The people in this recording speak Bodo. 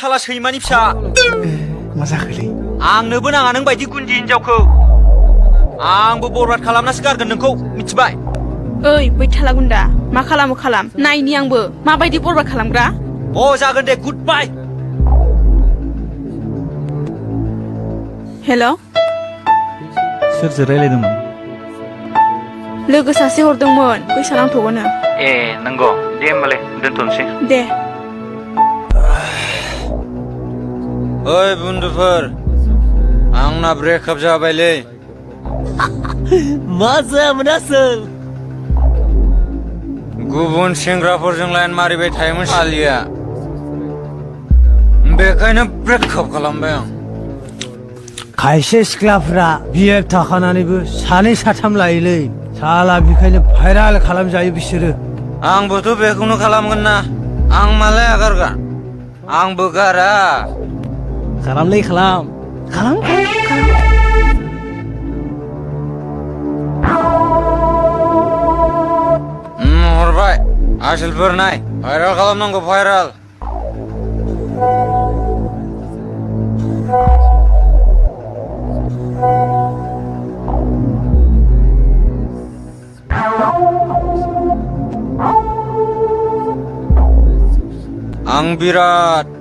थाला सैमानि फिसा मा जाखोलै आंनोबो नाङा नों बायदि गुन्दि हिनजावखौ आंबो बरबाद खालामनासो गारगोन नोंखौ मिथिबाय ओइ बै थाला गुन्दा मा खालामो खालाम नायनि आंबो माबायदि बरबाद खालामग्रा जागोन दे गुड बाय हेल' सोरजों रायलायदोंमोन लोगो सासे हरदोंमोन फैसा नांथ'गोनो ए नंगौ दे होमबालाय दोनथ'नोसै दे ओइ बुन्दुफोर आंना ब्रेकआप जाबायलै मा जायामोन आसोल गुबुन सेंग्राफोरजों लाइन मारिबाय थायोमोन सालिया बेखायनो ब्रेकआप खालामबाय आं खायसे सिख्लाफ्रा बिएफ थाखानानैबो सानै साथाम लायोलै साला बेखायनो भाइराल खालामजायो बिसोरो आंबोथ' बेखौनो खालामगोन ना आं मालाय आगारगोन आंबो गारा खालामलै खालाम हरबाय आसोलफोर नाय भाइराल खालामनांगौ भाइराल आं बिराद